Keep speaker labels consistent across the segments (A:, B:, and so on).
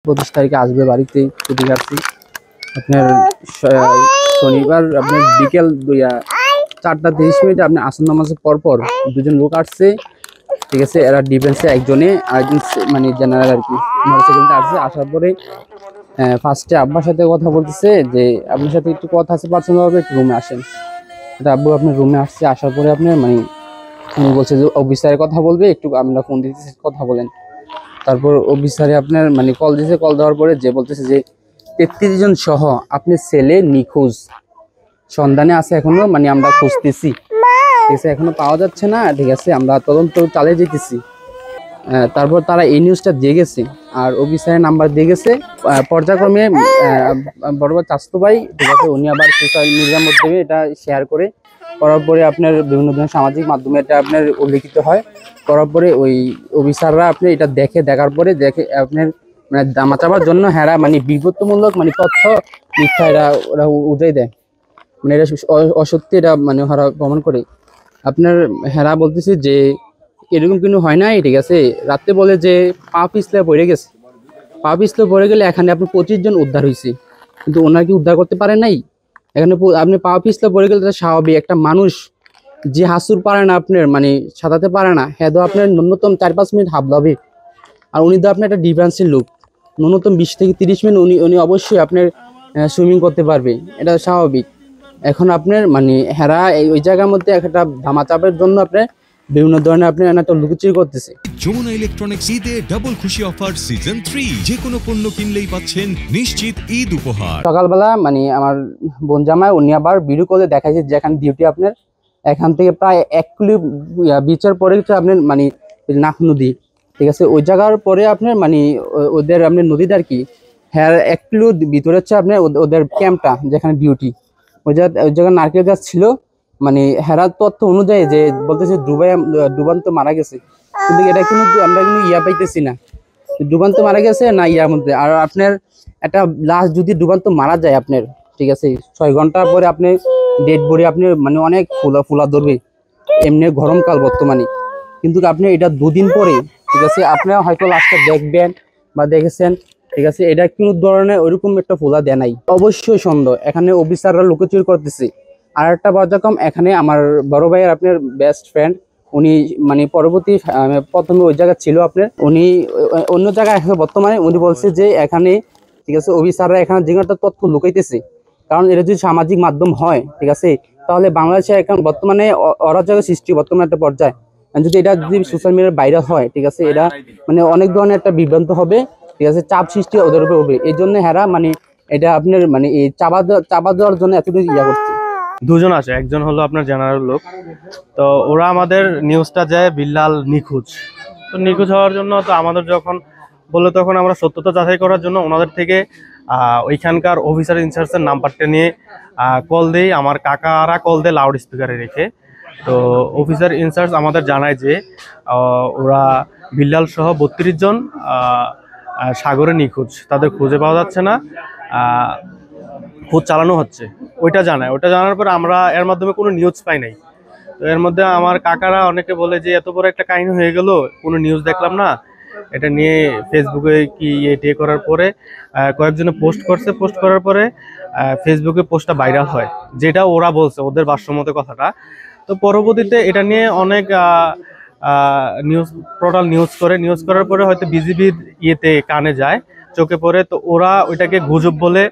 A: 25 তারিখে আসবে বাড়িতে ছুটি কাটছি। আপনার শনিবার আপনার বিকেল 4:30 আপনার আসর নামাজের পর দুজন লোক আসছে, ঠিক আছে। এরা ডিফেন্সে একজনে আরেকজন মানে জেনারেল আর কি মোটরসাইকেলটা আসছে। আসার পরে ফার্স্টে আব্বার সাথে কথা বলতেছে যে আপনার সাথে একটু কথা আছে পার্সোনালভাবে, একটু রুমে আসেন। এটা আব্বু আপনার রুমে আসছে। আসার পরে আপনার মানে উনি বলছে যে অফিসারের কথা বলবে, একটু আমরা ফোন দিতেছি কথা বলেন। তারপর অফিসারে আপনার মানে কল দিয়েছে। কল দেওয়ার পরে যে বলতেছে যে 33 জন সহ আপনার ছেলে নিখোঁজ, সন্ধানে আছে এখনো, মানে আমরা খুঁজতেছি, ঠিক আছে, এখনো পাওয়া যাচ্ছে না, ঠিক আছে, আমরা তদন্ত চালিয়ে যেতেছি। তারপর তারা এই নিউজটা দিয়ে গেছে আর অফিসারের নাম্বার দিয়ে গেছে। পর্যায়ক্রমে বড় চাস্তু ভাই, ঠিক আছে, উনি আবার সোশ্যাল মিডিয়ার মাধ্যমে এটা শেয়ার করার পরে আপনার বিভিন্ন ধরনের সামাজিক মাধ্যমে এটা আপনার উল্লেখিত হয়। করার পরে ওই অফিসাররা আপনি এটা দেখার পরে আপনার মানে দামা চাপার জন্য হেরা মানে বিব্রতমূলক মানে তথ্য মিথ্যা ওরা উঠাই দেয়, মানে এটা অসত্যি, এটা মানে ওরা প্রমাণ করে। আপনার হেরা বলতেছে যে এরকম কিন্তু হয় নাই, ঠিক আছে। রাতে বলে যে পা পিছলে পড়ে গেলে এখানে আপনি 25 জন উদ্ধার হয়েছে, কিন্তু ওনার কি উদ্ধার করতে পারে নাই? এখানে আপনি পা পিছলে পড়ে গেলে স্বাভাবিক, একটা মানুষ যে হাসুর পারে না আপনার মানে সাঁতারতে পারে না, হ্যাঁ তো আপনার ন্যূনতম 4-5 মিনিট হাঁপলাবে। আর উনি তো আপনার একটা ডিফেন্সের লোক, ন্যূনতম 20 থেকে 30 মিনিট উনি অবশ্যই আপনার সুইমিং করতে পারবে, এটা স্বাভাবিক। এখন আপনার মানে হেরা ওই জায়গার মধ্যে একটা ধামাচাপের জন্য আপনার বিভিন্ন ধরনের আপনি একটা লুকোচুরি করতেছে।
B: যমুনা ইলেকট্রনিক্স ঈদে ডাবল খুশি অফার সিজন 3, যে কোনো পণ্য কিনলেই পাচ্ছেন নিশ্চিত ঈদ উপহার।
A: সকালবেলা মানে আমার বোন জামাই উনি আবার ভিডিও কলে দেখাইছে যেখানে ডিউটি আপনার এখান থেকে প্রায় 1 কিলো বিচের পরে আপনার মানে নাক নদী, ঠিক আছে, ওই জায়গার পরে আপনার মানে ওদের আপনার নদীটা আর কি, হ্যাঁ 1 কিলো ভিতরে হচ্ছে আপনার ওদের ক্যাম্পটা যেখানে ডিউটি, ওই জায়গায় নারকেল গাছ ছিল। মানে হেরার তথ্য অনুযায়ী যে বলতেছে ডুবান্ত মারা গেছে, কিন্তু এটা কিন্তু আমরা কিন্তু পাইতেছি না, ডুবান্ত মারা গেছে না ইয়ার মধ্যে। আর আপনার একটা লাশ যদি ডুবান্ত মারা যায় আপনার, ঠিক আছে, 6 ঘন্টা পরে আপনি ডেড বডি আপনি মানে অনেক ফুলা ধরবে, এমনি গরমকাল বর্তমানে, কিন্তু আপনি এটা 2 দিন পরে, ঠিক আছে, আপনারা হয়তো লাশটা দেখবেন বা দেখেছেন, ঠিক আছে, এটা কোনো ধরনের ওইরকম একটা ফোলা দেয় নাই। অবশ্যই সন্দেহ, এখানে অফিসাররা লুকোচুরি করতেছে। আর একটা পর্যায়ক্রম, এখানে আমার বড় ভাইয়ের আপনার বেস্ট ফ্রেন্ড, উনি মানে পরবর্তী প্রথমে ওই জায়গা ছিল আপনার, উনি অন্য জায়গায় এখন বর্তমানে উনি বলছে যে এখানে, ঠিক আছে, অফিসাররা এখানে যে একটা তথ্য লুকাইতেছে, কারণ এটা যদি সামাজিক মাধ্যম হয়, ঠিক আছে, তাহলে বাংলাদেশে এখন বর্তমানে অরাজকের সৃষ্টি বর্তমানে একটা পর্যায়ে, যদি এটা যদি সোশ্যাল মিডিয়ার বাইরে হয়, ঠিক আছে, এটা মানে অনেক ধরনের একটা বিভ্রান্ত হবে, ঠিক আছে, চাপ সৃষ্টি ওদের উপরে হবে। এই জন্য হেরা মানে এটা আপনার মানে এই চাপা দেওয়ার জন্য এতটুকু ইয়া করছে।
C: দুজন আছে, একজন হলো আপনার জেনারেল লোক, তো ওরা আমাদের নিউজটা যায় বিল্লাল নিখোঁজ, তো নিখোঁজ হওয়ার জন্য তো আমাদের যখন বললো তখন আমরা সত্যতা যাচাই করার জন্য ওনাদের থেকে ওইখানকার অফিসার ইনচার্জের নাম্বারটা নিয়ে কল দিই। আমার কাকারা কল দেয় লাউড স্পিকারে রেখে। তো অফিসার ইনচার্জ আমাদের জানায় যে ওরা বিল্লাল সহ 32 জন সাগরে নিখোঁজ, তাদের খুঁজে পাওয়া যাচ্ছে না, খোঁজ চালানো হচ্ছে, ওইটা জানায়। ওইটা জানার পর আমরা এর মাধ্যমে কোনো নিউজ পাই নাই। তো এর মধ্যে আমার কাকারা অনেকে বলে যে এত বড় একটা কাহিনী হয়ে গেল, কোনো নিউজ দেখলাম না। এটা নিয়ে ফেসবুকে কি ইয়ে করার পরে কয়েকজনে পোস্ট করছে, পোস্ট করার পরে ফেসবুকে পোস্টটা ভাইরাল হয়, যেটা ওরা বলছে ওদের ভাষ্যমত কথাটা। তো পরবর্তীতে এটা নিয়ে অনেক নিউজ পোর্টাল নিউজ করার পরে হয়তো বিজিবির ইয়েতে কানে যায়, চোখে পড়ে, তো ওরা ওইটাকে গুজব বলে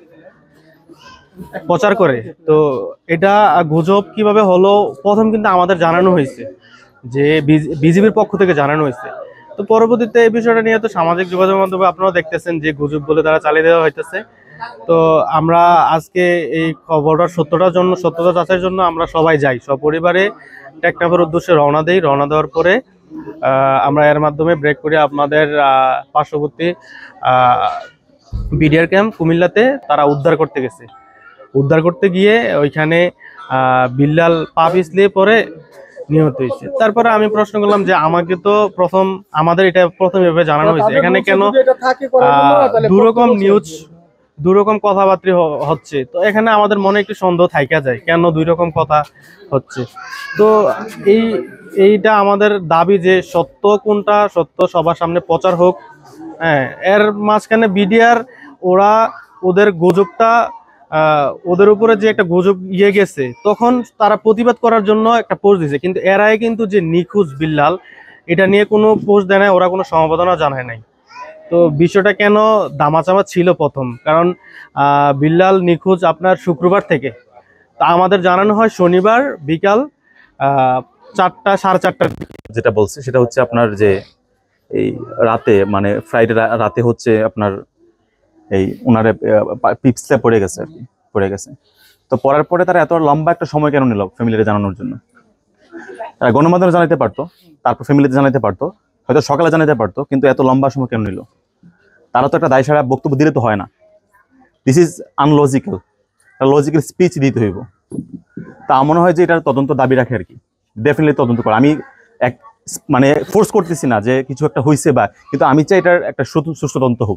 C: প্রচার করে। তো এটা গুজব কিভাবে হলো, প্রথম কিন্তু আমাদের জানানো হয়েছে যে বিজিবির পক্ষ থেকে জানানো হয়েছে। তো পরবর্তীতে এই বিষয়টা নিয়ে তো সামাজিক যোগাযোগ মাধ্যমে আপনারা দেখতেছেন যে গুজব বলে তারা চালিয়ে দেওয়া হইতেছে। তো আমরা আজকে এই খবরটার সত্যতা যাচাইয়ের জন্য আমরা সবাই যাই, সপরিবারে টেকনাফের উদ্দেশ্যে রওনা দেই। রওনা দেওয়ার পরে আমরা এর মাধ্যমে ব্রেক করে আপনাদের পার্শ্ববর্তী বিডিআর ক্যাম্প কুমিল্লাতে তারা উদ্ধার করতে গিয়ে ওইখানে বিল্লাল পা পিছলিয়ে পরে নিহত হয়েছে। তারপরে আমি প্রশ্ন করলাম যে আমাকে তো আমাদের এটা প্রথম এভাবে জানানো হয়েছে, এখানে কেন দুরকম কথাবার্তা হচ্ছে। তো এখানে আমাদের মনে একটু সন্দেহ থাইকা যায়, কেন 2 রকম কথা হচ্ছে। তো এইটা আমাদের দাবি যে সত্য কোনটা, সত্য সবার সামনে প্রচার হোক, হ্যাঁ, এর মাঝখানে বিডিআর ওরা ওদের গুজবটা ওদের উপরে যে একটা গুজব গেছে, তখন তারা প্রতিবাদ করার জন্য একটা পোস্ট দিয়েছে, কিন্তু এর আগে কিন্তু যে নিখোঁজ বিল্লাল এটা নিয়ে কোনো পোস্ট দেয় নাই, ওরা কোনো সমবেদনা জানায় নাই। তো বিষয়টা কেন দামাচামা ছিল প্রথম, কারণ বিল্লাল নিখোঁজ আপনার শুক্রবার থেকে, তা আমাদের জানানো হয় শনিবার বিকাল 4টা 4:30টার।
D: যেটা বলছে সেটা হচ্ছে আপনার যে এই রাতে মানে ফ্রাইডে রাতে হচ্ছে আপনার এই ওনারে পিপসটা পড়ে গেছে আর কি, পড়ে গেছে। তো পড়ার পরে তারা এত লম্বা একটা সময় কেন নিল ফ্যামিলিতে জানানোর জন্য? তারা গণমাধ্যমে জানাতে পারতো, তারপর ফ্যামিলিতে জানাতে পারতো, হয়তো সকালে জানাতে পারতো, কিন্তু এত লম্বা সময় কেন নিল? তারা তো একটা দায়সারা বক্তব্য দিলে তো হয় না। This is unlogical, logical speech দিতে হইব। তা আমার মনে হয় যে এটার তদন্ত দাবি রাখে আর কি, ডেফিনেটলি তদন্ত করে। আমি এক মানে ফোর্স করতেছি না যে কিছু একটা হয়েছে বা, কিন্তু আমি চাই এটার একটা সুষ্ঠু তদন্ত হোক।